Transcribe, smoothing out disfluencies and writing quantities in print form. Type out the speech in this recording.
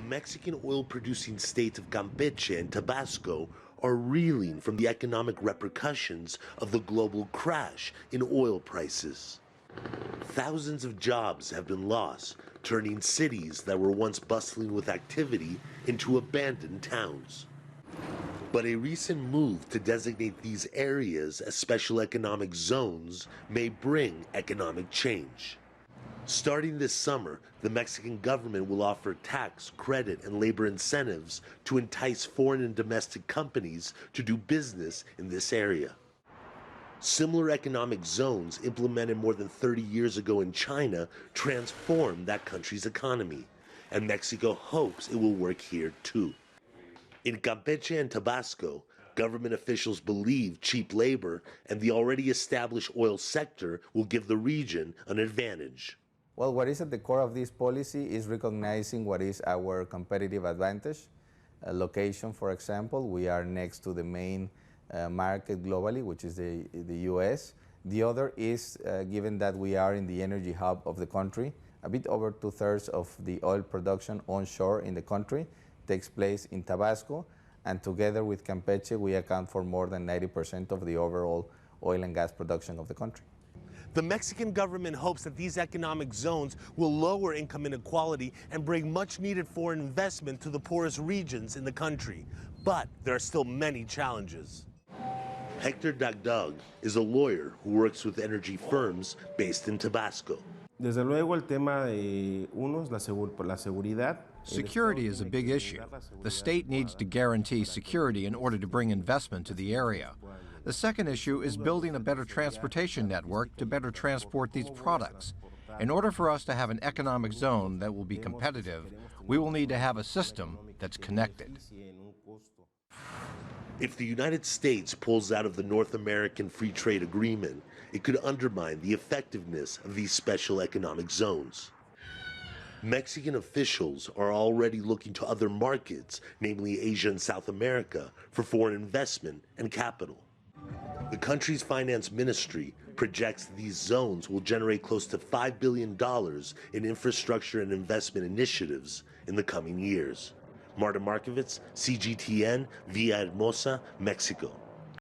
Mexican oil-producing states of Campeche and Tabasco are reeling from the economic repercussions of the global crash in oil prices. Thousands of jobs have been lost, turning cities that were once bustling with activity into abandoned towns. But a recent move to designate these areas as special economic zones may bring economic change. Starting this summer, the Mexican government will offer tax, credit, and labor incentives to entice foreign and domestic companies to do business in this area. Similar economic zones implemented more than 30 years ago in China transformed that country's economy, and Mexico hopes it will work here too. In Campeche and Tabasco, government officials believe cheap labor and the already established oil sector will give the region an advantage. Well, what is at the core of this policy is recognizing what is our competitive advantage. Location, for example, we are next to the main market globally, which is the US. The other is, given that we are in the energy hub of the country, a bit over 2/3 of the oil production onshore in the country takes place in Tabasco, and together with Campeche, we account for more than 90% of the overall oil and gas production of the country. The Mexican government hopes that these economic zones will lower income inequality and bring much-needed foreign investment to the poorest regions in the country. But there are still many challenges. Hector Dagdag is a lawyer who works with energy firms based in Tabasco. Desde luego el tema de la seguridad. Security is a big issue. The state needs to guarantee security in order to bring investment to the area. The second issue is building a better transportation network to better transport these products. In order for us to have an economic zone that will be competitive, we will need to have a system that's connected. If the United States pulls out of the North American Free Trade Agreement, it could undermine the effectiveness of these special economic zones. Mexican officials are already looking to other markets, namely Asia and South America, for foreign investment and capital. The country's finance ministry projects these zones will generate close to $5 billion in infrastructure and investment initiatives in the coming years. Markovits, CGTN, Villahermosa, Mexico.